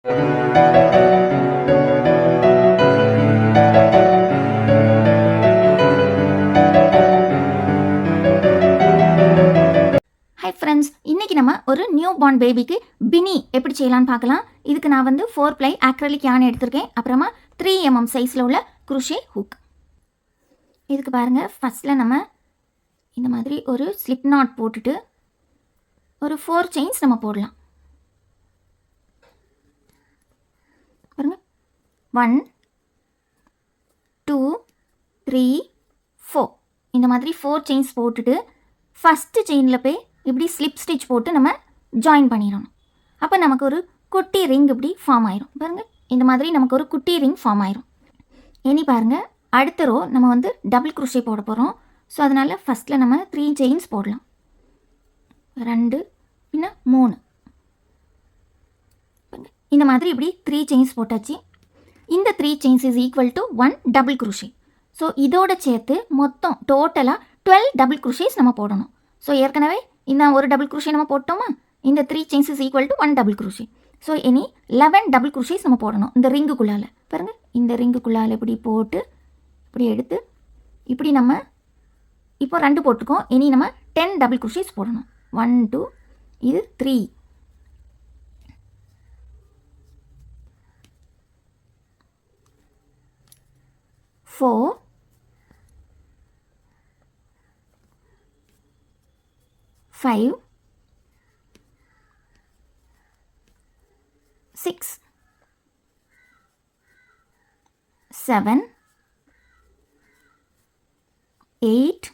Hi friends, இன்றைக்கி நம்ம ஒரு நியூ பார்ன் பேபிக்கு பினி எப்படி செய்யலான்னு பார்க்கலாம். இதுக்கு நான் வந்து 4 ப்ளை ஆக்ரலிக் யான் எடுத்திருக்கேன். அப்புறமா 3 mm சைஸில் உள்ள குரோஷே ஹூக். இதுக்கு பாருங்கள், ஃபஸ்ட்டில் நம்ம இந்த மாதிரி ஒரு ஸ்லிப் நாட் போட்டுட்டு ஒரு 4 செயின்ஸ் நம்ம போடலாம். பாருங்கள், 1 2 3 4 இந்த மாதிரி 4 செயின்ஸ் போட்டுட்டு ஃபஸ்ட்டு செயினில் போய் இப்படி ஸ்லிப் ஸ்டிச் போட்டு நம்ம ஜாயின் பண்ணிடணும். அப்போ நமக்கு ஒரு குட்டி ரிங் இப்படி ஃபார்ம் ஆயிரும். பாருங்கள், இந்த மாதிரி நமக்கு ஒரு குட்டி ரிங் ஃபார்ம் ஆயிரும். இனி பாருங்கள், அடுத்த ரோ நம்ம வந்து டபுள் குரோஷே போட போகிறோம். ஸோ அதனால் ஃபஸ்ட்டில் நம்ம 3 செயின்ஸ் போடலாம். 2 பின்ன 3 இந்த மாதிரி இப்படி 3 செயின்ஸ் போட்டாச்சு. இந்த 3 chains is equal to 1 double crochet. So இதோட சேர்த்து மொத்தம் டோட்டலாக 12 டபுள் குரோஷேஸ் நம்ம போடணும். ஸோ ஏற்கனவே இந்த ஒரு டபுள் குரோஷே நம்ம போட்டோமா, இந்த 3 chains is equal to 1 double crochet. So இனி 11 டபுள் குரோஷேஸ் நம்ம போடணும் இந்த ரிங்குக்குள்ளால். பாருங்கள், இந்த ரிங்குக்குள்ளால் இப்படி போட்டு இப்படி எடுத்து இப்படி நம்ம இப்போ 2 போட்டுக்கோம். இனி நம்ம 10 டபுள் குரோஷேஸ் போடணும். 1 2 இது 3 4 5 6 7 8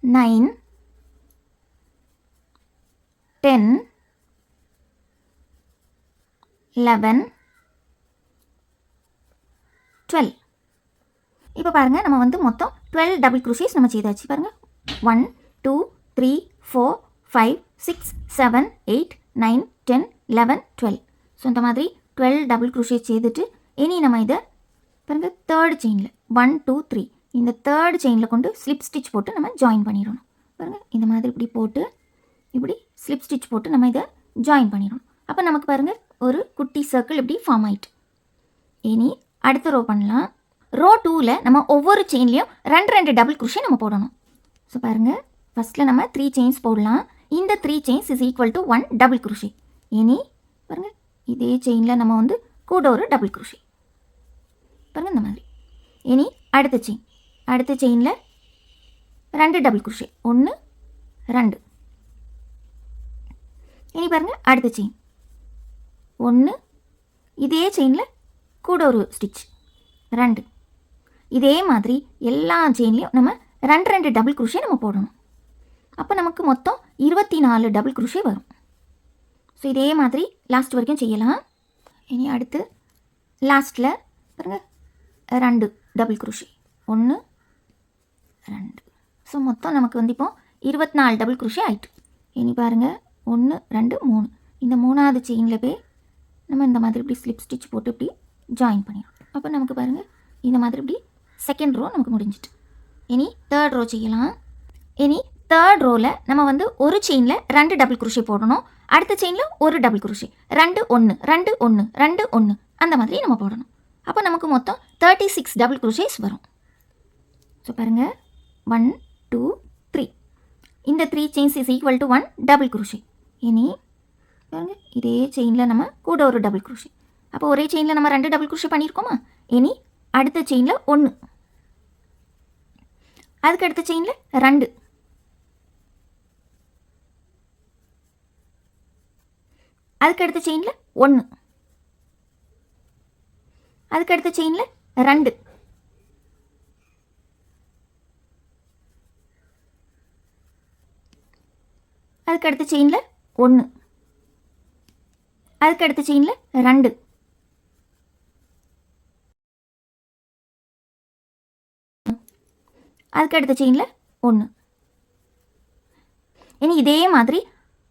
9 10 11 12. இப்போ பாருங்கள், நம்ம வந்து மொத்தம் 12 டபுள் குரோஷேஸ் நம்ம செய்தாச்சு. பாருங்கள், 1 2 3 4 5 6 7 8 9 10 11 12. ஸோ இந்த மாதிரி 12 டபுள் குரோஷேஸ் செய்துட்டு இனி நம்ம இதை பாருங்கள் தேர்ட் செயினில் 1 2 3 இந்த தேர்ட் செயினில் கொண்டு ஸ்லிப் ஸ்டிச் போட்டு நம்ம ஜாயின் பண்ணிடணும். பாருங்கள், இந்த மாதிரி இப்படி போட்டு இப்படி ஸ்லிப் ஸ்டிச் போட்டு நம்ம இதை ஜாயின் பண்ணிடணும். அப்போ நமக்கு பாருங்கள் ஒரு குட்டி சர்க்கிள் இப்படி ஃபார்ம் ஆகிட்டு. இனி அடுத்த ரோ பண்ணலாம். ரோ 2ல் நம்ம ஒவ்வொரு செயின்லேயும் 2 டபுள் குரோஷே நம்ம போடணும். ஸோ பாருங்கள், ஃபஸ்ட்டில் நம்ம 3 செயின்ஸ் போடலாம். இந்த 3 chains is equal to 1 double crochet. இனி பாருங்கள், இதே செயினில் நம்ம வந்து கூட ஒரு டபுள் குரோஷே. பாருங்கள் இந்த மாதிரி. இனி அடுத்த செயினில் 2 டபுள் குரோஷே, 1 2. இனி பாருங்கள், அடுத்த செயின் 1, இதே செயினில் கூட ஒரு ஸ்டிச் 2. இதே மாதிரி எல்லா செயின்லேயும் நம்ம 2 டபுள் குரோஷே நம்ம போடணும். அப்போ நமக்கு மொத்தம் 24 டபுள் குரோஷே வரும். ஸோ இதே மாதிரி லாஸ்ட் வரைக்கும் செய்யலாம். இனி அடுத்து லாஸ்ட்டில் பாருங்கள் 2 டபுள் குரோஷே, 1 2. ஸோ மொத்தம் நமக்கு வந்து இப்போ 24 டபுள் குரோஷே ஆயிட்டு. இனி பாருங்கள் 1 2 3 இந்த 3வது செயினில் போய் நம்ம இந்த மாதிரி இப்படி ஸ்லிப் ஸ்டிச் போட்டு இப்படி ஜாயின் பண்ணிடணும். அப்போ நமக்கு பாருங்கள் இந்த மாதிரி இப்படி செகண்ட் ரோ நமக்கு முடிஞ்சிட்டு. இனி தேர்ட் ரோ செய்யலாம். இனி தேர்ட் ரோவில் நம்ம வந்து ஒரு செயினில் 2 டபுள் குரோஷே போடணும். அடுத்த செயினில் ஒரு டபுள் குரோஷே, 2 1 2 1 2 1 அந்த மாதிரி நம்ம போடணும். அப்போ நமக்கு மொத்தம் 36 டபுள் குரோஷேஸ் வரும். ஸோ பாருங்கள், 1 2 3 இந்த 3 chains is equal to 1 double crochet. இனி பாருங்கள், இதே செயினில் நம்ம கூட ஒரு டபுள் குரோஷே. அப்போ ஒரே செயினில் நம்ம 2 டபுள் குரோஷே பண்ணியிருக்கோமா. இனி அடுத்த செயினில் 1, அதுக்கு அடுத்த செயினில் 2, அதுக்கு அடுத்த செயினில் 1, அதுக்கு அடுத்த செயினில் 2, அதுக்கு அடுத்த செயினில் 1, அதுக்கு அடுத்த செயினில் 2, அதுக்கு அடுத்த செயினில் 1. இனி இதே மாதிரி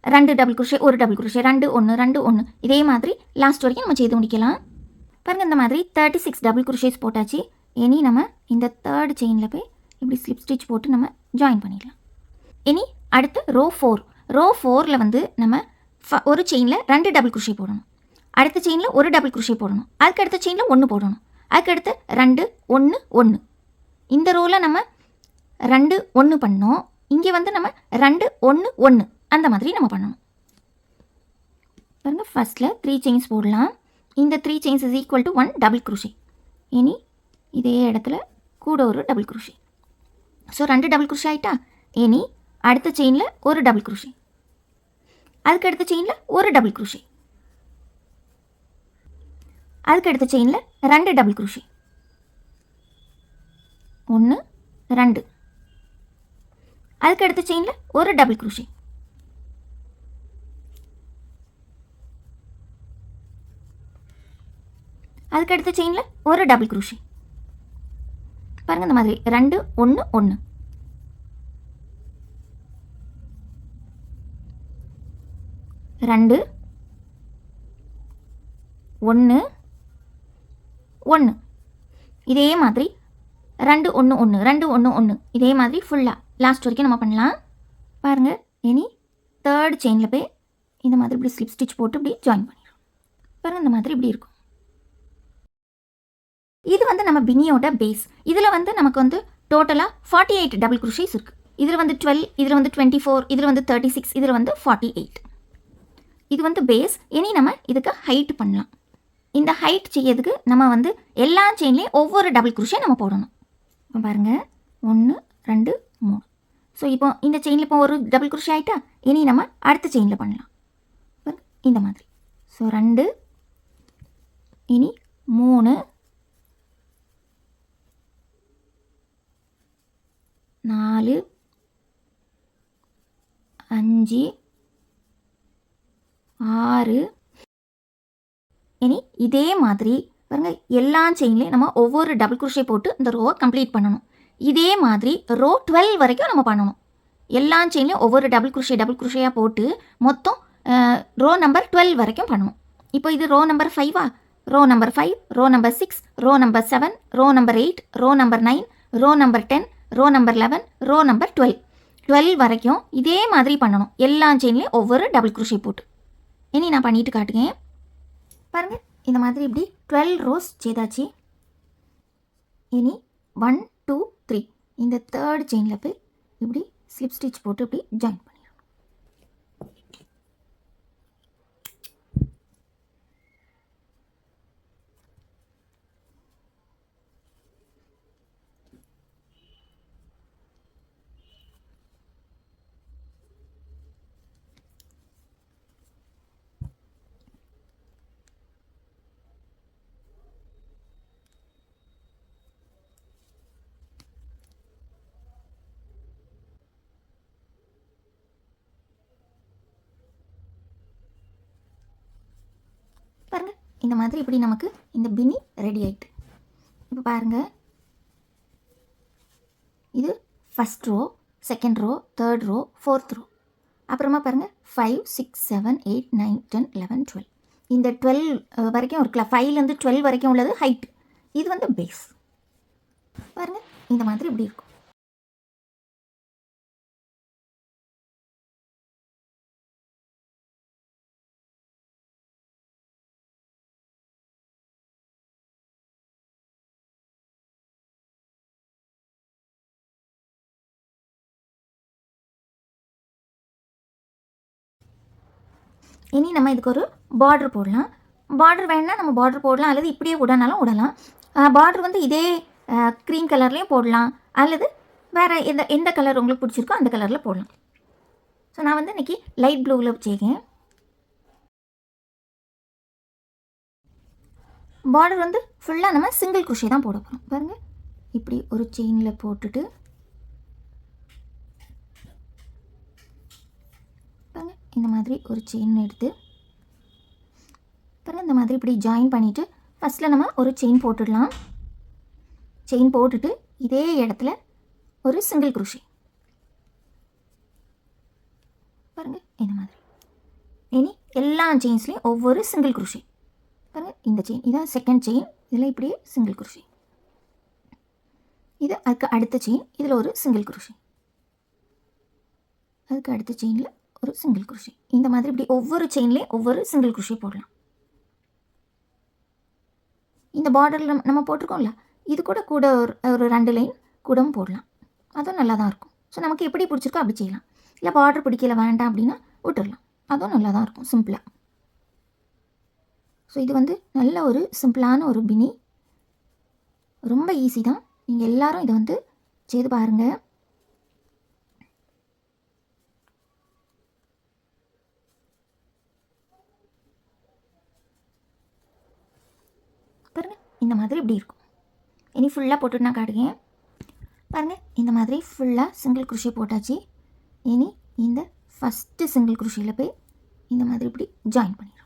2 டபுள் குரோஷே, ஒரு டபுள் குரோஷே, 2 1 2 1 இதே மாதிரி லாஸ்ட் வரைக்கும் நம்ம செய்து முடிக்கலாம். பாருங்கள், இந்த மாதிரி 36 டபுள் குரோஷேஸ் போட்டாச்சு. இனி நம்ம இந்த தேர்ட் செயினில் போய் இப்படி ஸ்லிப் ஸ்டிச் போட்டு நம்ம ஜாயின் பண்ணிடலாம். இனி அடுத்து ரோ 4. ரோ 4ல் வந்து நம்ம ஒரு செயினில் 2 டபுள் குரோஷே போடணும், அடுத்த செயினில் ஒரு டபுள் குரோஷே போடணும், அதுக்கு அடுத்த செயினில் 1 போடணும், அதுக்கு அடுத்து 2 1 1. இந்த ரோவில் நம்ம 2 1 பண்ணோம், இங்கே வந்து நம்ம 2 1 1 அந்த மாதிரி நம்ம பண்ணணும். பாருங்கள், ஃபஸ்ட்டில் 3 செயின்ஸ் போடலாம். இந்த 3 chains is equal to 1 double crochet. இனி இதே இடத்துல கூட ஒரு double crochet. So 2 double crochet ஆகிட்டா. இனி அடுத்த செயினில் ஒரு டபுள் குரோஷே, அதுக்கு அடுத்த செயினில் ஒரு டபுள் குரோஷே, அதுக்கு அடுத்த செயினில் 2 டபுள் குரோஷே, 1 2, அதுக்கு அடுத்த செயினில் ஒரு டபுள் குரோஷே, அதுக்கு அடுத்த செயினில் ஒரு டபுள் குரோஷே. பாருங்கள், இந்த மாதிரி 2 1 1, 2 1 1, இதே மாதிரி 2 1 1 2 1 1, இதே மாதிரி ஃபுல்லாக லாஸ்ட் வரைக்கும் நம்ம பண்ணலாம். பாருங்கள், இனி தேர்ட் செயினில் போய் இந்த மாதிரி இப்படி ஸ்லிப் ஸ்டிச் போட்டு இப்படி ஜாயின் பண்ணிடுறோம். பாருங்கள், இந்த மாதிரி இப்படி இருக்கும். இது வந்து நம்ம பினியோட பேஸ். இதில் வந்து நமக்கு வந்து டோட்டலாக 48 டபுள் குரோஷேஸ் இருக்குது. இதில் வந்து 12, இதில் வந்து 24, இதில் வந்து 36, இதில் வந்து 48. இது வந்து பேஸ். இனி நம்ம இதுக்கு ஹைட் பண்ணலாம். இந்த ஹைட் செய்யறதுக்கு நம்ம வந்து எல்லா செயின்லேயும் ஒவ்வொரு டபுள் குரோஷே நம்ம போடணும். இப்போ பாருங்கள், 1 2 3. ஸோ இப்போ இந்த செயினில் இப்போ ஒரு டபுள் குரோஷே ஆகிட்டா. இனி நம்ம அடுத்த செயினில் பண்ணலாம். இந்த மாதிரி. ஸோ 2, இனி 3 4 5 6. இனி இதே மாதிரி பாருங்கள், எல்லா செயின்லேயும் நம்ம ஒவ்வொரு டபுள் குரோஷே போட்டு இந்த ரோவை கம்ப்ளீட் பண்ணணும். இதே மாதிரி ரோ 12 வரைக்கும் நம்ம பண்ணணும். எல்லா செயின்லேயும் ஒவ்வொரு டபுள் குரோஷேயாக போட்டு மொத்தம் ரோ நம்பர் 12 வரைக்கும் பண்ணணும். இப்போ இது ரோ நம்பர் 5வா? Row number 5, row number 6, row number 7, row number 8, row number 9, row number 10, row number 11, row number 12 வரைக்கும் இதே மாதிரி பண்ணணும். எல்லா செயின்லேயும் ஒவ்வொரு டபுள் குரோஷே போட்டு. இனி நான் பண்ணிட்டு காட்டுங்க. பாருங்கள், இந்த மாதிரி இப்படி 12 ரோஸ் செய்தாச்சு. இனி 1 2 3 இந்த தேர்ட் செயினில் போய் இப்படி ஸ்லிப் ஸ்டிச் போட்டு இப்படி ஜாயின் பண்ணிடணும். பாருங்கள், இந்த மாதிரி இப்படி நமக்கு இந்த பின்னி ரெடி ஆகிட்டு. இப்போ பாருங்கள், இது first row, second row, third row, fourth row. அப்புறமா பாருங்கள் 5 6 7 8 9 10 11 12. இந்த 12 வரைக்கும் இருக்குல்ல, 5லேருந்து 12 வரைக்கும் உள்ளது ஹைட். இது வந்து பேஸ். பாருங்கள், இந்த மாதிரி இப்படி இருக்கும். இனி நம்ம இதுக்கு ஒரு பார்டர் போடலாம். பார்டர் வேணுன்னா நம்ம பார்டர் போடலாம், அல்லது இப்படியே விடனாலும் விடலாம். பார்டர் வந்து இதே க்ரீன் கலர்லேயும் போடலாம், அல்லது வேறு எந்த கலர் உங்களுக்கு பிடிச்சிருக்கோ அந்த கலரில் போடலாம். ஸோ நான் வந்து இன்றைக்கி லைட் ப்ளூவில் வச்சுருக்கேன். பார்டர் வந்து ஃபுல்லாக நம்ம சிங்கிள் குரோஷே தான் போட போகிறோம். பாருங்கள், இப்படி ஒரு செயினில் போட்டுட்டு பாருங்கள், இந்த மாதிரி ஒரு செயின் எடுத்து பாருங்கள், இந்த மாதிரி இப்படி ஜாயின் பண்ணிவிட்டு ஃபஸ்ட்டில் நம்ம ஒரு செயின் போட்டுடலாம். செயின் போட்டுட்டு இதே இடத்துல ஒரு சிங்கிள் குரோஷே. பாருங்கள், இந்த மாதிரி. இனி எல்லா செயின்ஸ்லேயும் ஒவ்வொரு சிங்கிள் குரோஷே. பாருங்கள், இந்த செயின் இதான் செகண்ட் செயின், இதில் இப்படியே சிங்கிள் குரோஷே. இது அதுக்கு அடுத்த செயின், இதில் ஒரு சிங்கிள் குரோஷே. அதுக்கு அடுத்த செயினில் ஒரு சிங்கிள் குரோஷே. இந்த மாதிரி இப்படி ஒவ்வொரு செயின்லேயும் ஒவ்வொரு சிங்கிள் குரோஷே போடலாம். இந்த பார்டரில் நம்ம போட்டிருக்கோம்ல, இது கூட கூட ஒரு 2 லைன் கூடவும் போடலாம். அதுவும் நல்லா தான் இருக்கும். ஸோ நமக்கு எப்படி பிடிச்சிருக்கோ அப்படி செய்யலாம். இல்லை பார்டர் பிடிக்கல வேண்டாம் அப்படின்னா விட்டுடலாம். அதுவும் நல்லா தான் இருக்கும் சிம்பிளாக. ஸோ இது வந்து நல்ல ஒரு சிம்பிளான ஒரு பினி. ரொம்ப ஈஸி தான். நீங்கள் எல்லாரும் இதை வந்து செய்து பாருங்கள். பாருங்கள் இந்த மாதிரி இப்படி இருக்கும். இனி ஃபுல்லாக போட்டுட்டு நான் காட்டுங்க. பாருங்கள் இந்த மாதிரி ஃபுல்லாக சிங்கிள் குரோஷே போட்டாச்சு. இனி இந்த ஃபஸ்ட்டு சிங்கிள் குரோஷேயில் போய் இந்த மாதிரி இப்படி ஜாயின் பண்ணிடுறோம்.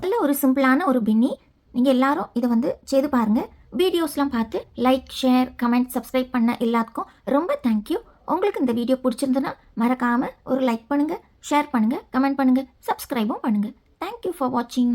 நல்ல ஒரு சிம்பிளான ஒரு பின்னி. நீங்கள் எல்லாரும் இதை வந்து செய்து பாருங்கள். வீடியோஸ்லாம் பார்த்து லைக், ஷேர், கமெண்ட், சப்ஸ்கிரைப் பண்ண எல்லாத்துக்கும் ரொம்ப தேங்க்யூ. உங்களுக்கு இந்த வீடியோ பிடிச்சிருந்ததுன்னா மறக்காமல் ஒரு லைக் பண்ணுங்கள், ஷேர் பண்ணுங்கள், கமெண்ட் பண்ணுங்கள், சப்ஸ்கிரைபும் பண்ணுங்கள். தேங்க்யூ ஃபார் வாட்சிங்.